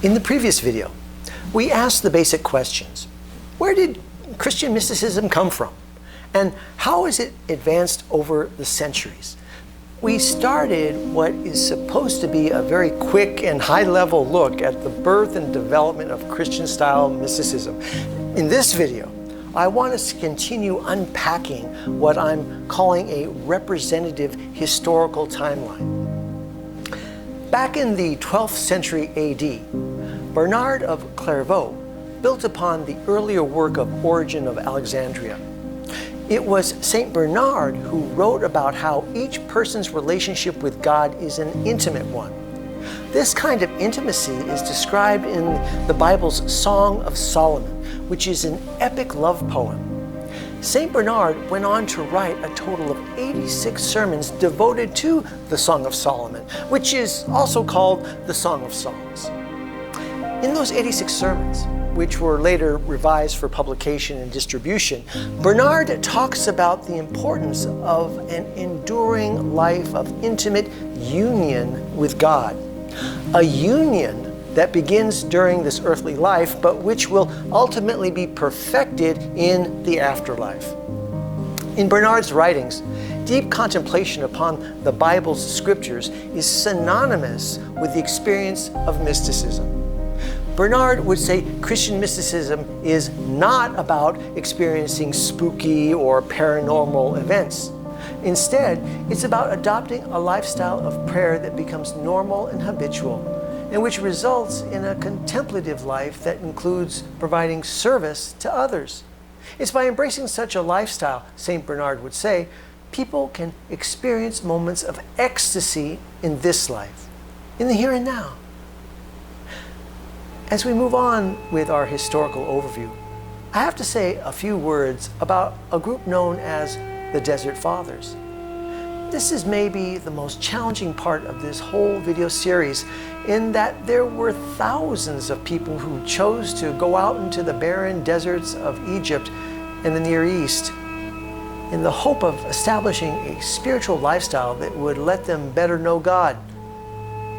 In the previous video, we asked the basic questions. Where did Christian mysticism come from? And how has it advanced over the centuries? We started what is supposed to be a very quick and high-level look at the birth and development of Christian-style mysticism. In this video, I want us to continue unpacking what I'm calling a representative historical timeline. Back in the 12th century AD, Bernard of Clairvaux built upon the earlier work of Origen of Alexandria. It was Saint Bernard who wrote about how each person's relationship with God is an intimate one. This kind of intimacy is described in the Bible's Song of Solomon, which is an epic love poem. Saint Bernard went on to write a total of 86 sermons devoted to the Song of Solomon, which is also called the Song of Songs. In those 86 sermons, which were later revised for publication and distribution, Bernard talks about the importance of an enduring life of intimate union with God. A union that begins during this earthly life, but which will ultimately be perfected in the afterlife. In Bernard's writings, deep contemplation upon the Bible's scriptures is synonymous with the experience of mysticism. Bernard would say Christian mysticism is not about experiencing spooky or paranormal events. Instead, it's about adopting a lifestyle of prayer that becomes normal and habitual, and which results in a contemplative life that includes providing service to others. It's by embracing such a lifestyle, St. Bernard would say, people can experience moments of ecstasy in this life, in the here and now. As we move on with our historical overview, I have to say a few words about a group known as the Desert Fathers. This is maybe the most challenging part of this whole video series, in that there were thousands of people who chose to go out into the barren deserts of Egypt and the Near East in the hope of establishing a spiritual lifestyle that would let them better know God.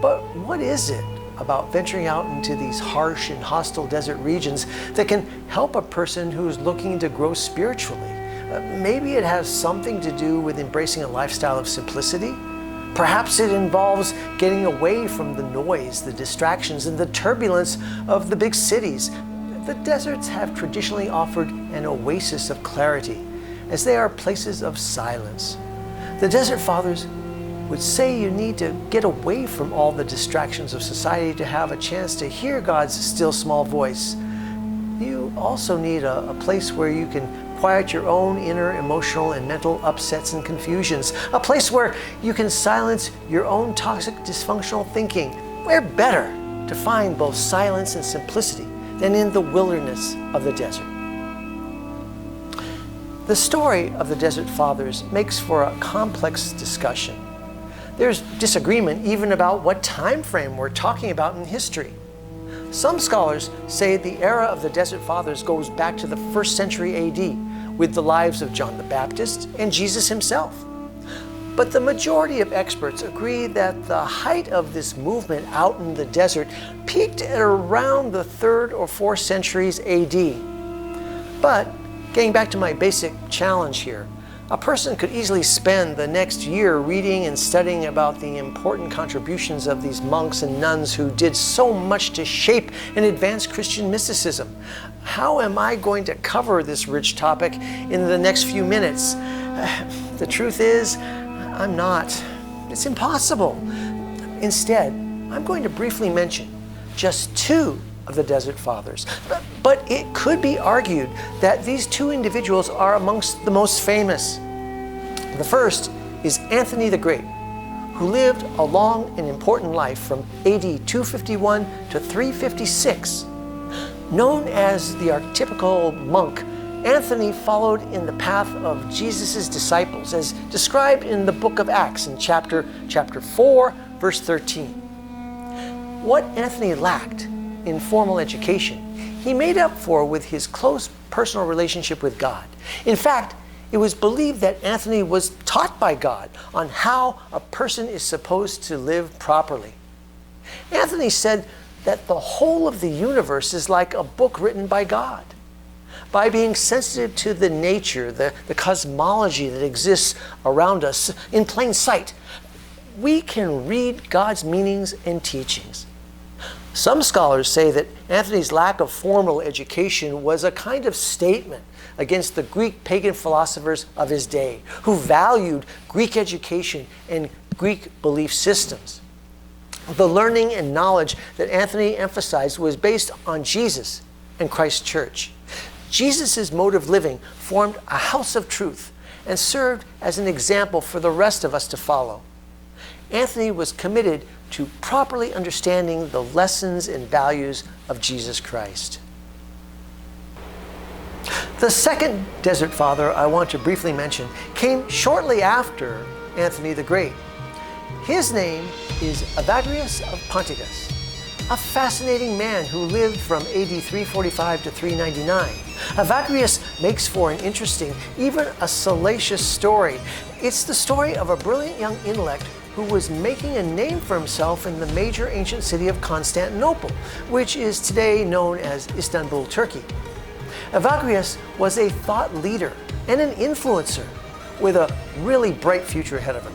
But what is it about venturing out into these harsh and hostile desert regions that can help a person who's looking to grow spiritually? Maybe it has something to do with embracing a lifestyle of simplicity. Perhaps it involves getting away from the noise, the distractions, and the turbulence of the big cities. The deserts have traditionally offered an oasis of clarity, as they are places of silence. The Desert Fathers would say you need to get away from all the distractions of society to have a chance to hear God's still small voice. You also need a place where you can quiet your own inner emotional and mental upsets and confusions. A place where you can silence your own toxic, dysfunctional thinking. Where better to find both silence and simplicity than in the wilderness of the desert? The story of the Desert Fathers makes for a complex discussion. There's disagreement even about what time frame we're talking about in history. Some scholars say the era of the Desert Fathers goes back to the 1st century AD, with the lives of John the Baptist and Jesus himself. But the majority of experts agree that the height of this movement out in the desert peaked at around the 3rd or 4th centuries AD. But getting back to my basic challenge here, a person could easily spend the next year reading and studying about the important contributions of these monks and nuns who did so much to shape and advance Christian mysticism. How am I going to cover this rich topic in the next few minutes? The truth is, I'm not. It's impossible. Instead, I'm going to briefly mention just 2 of the Desert Fathers. But it could be argued that these 2 individuals are amongst the most famous. The first is Anthony the Great, who lived a long and important life from AD 251 to 356. Known as the archetypical monk, Anthony followed in the path of Jesus' disciples, as described in the book of Acts in chapter 4, verse 13. What Anthony lacked in formal education, he made up for with his close personal relationship with God. In fact, it was believed that Anthony was taught by God on how a person is supposed to live properly. Anthony said that the whole of the universe is like a book written by God. By being sensitive to the nature, the cosmology that exists around us in plain sight, we can read God's meanings and teachings. Some scholars say that Anthony's lack of formal education was a kind of statement against the Greek pagan philosophers of his day, who valued Greek education and Greek belief systems. The learning and knowledge that Anthony emphasized was based on Jesus and Christ's church. Jesus' mode of living formed a house of truth and served as an example for the rest of us to follow. Anthony was committed to properly understanding the lessons and values of Jesus Christ. The second Desert Father I want to briefly mention came shortly after Anthony the Great. His name is Evagrius of Ponticus, a fascinating man who lived from AD 345 to 399. Evagrius makes for an interesting, even a salacious story. It's the story of a brilliant young intellect who was making a name for himself in the major ancient city of Constantinople, which is today known as Istanbul, Turkey. Evagrius was a thought leader and an influencer with a really bright future ahead of him.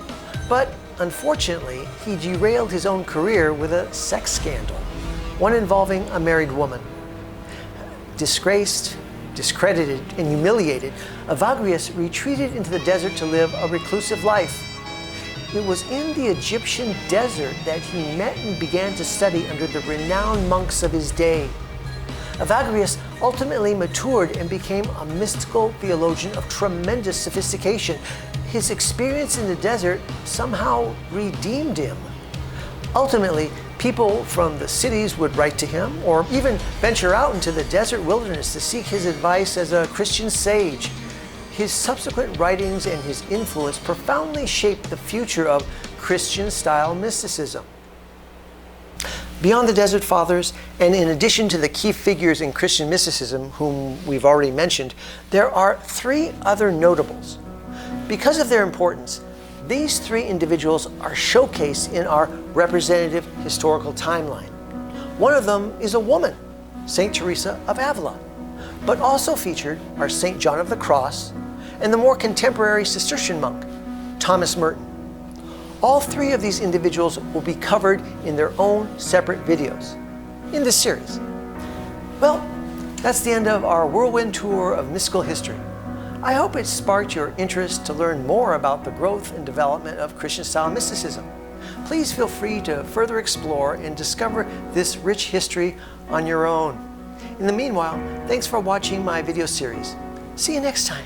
But unfortunately, he derailed his own career with a sex scandal, one involving a married woman. Disgraced, discredited, and humiliated, Evagrius retreated into the desert to live a reclusive life. It was in the Egyptian desert that he met and began to study under the renowned monks of his day. Evagrius ultimately matured and became a mystical theologian of tremendous sophistication. His experience in the desert somehow redeemed him. Ultimately, people from the cities would write to him or even venture out into the desert wilderness to seek his advice as a Christian sage. His subsequent writings and his influence profoundly shaped the future of Christian-style mysticism. Beyond the Desert Fathers, and in addition to the key figures in Christian mysticism, whom we've already mentioned, there are three other notables. Because of their importance, these three individuals are showcased in our representative historical timeline. One of them is a woman, St. Teresa of Avila, but also featured are St. John of the Cross and the more contemporary Cistercian monk, Thomas Merton. All three of these individuals will be covered in their own separate videos in this series. Well, that's the end of our whirlwind tour of mystical history. I hope it sparked your interest to learn more about the growth and development of Christian-style mysticism. Please feel free to further explore and discover this rich history on your own. In the meanwhile, thanks for watching my video series. See you next time.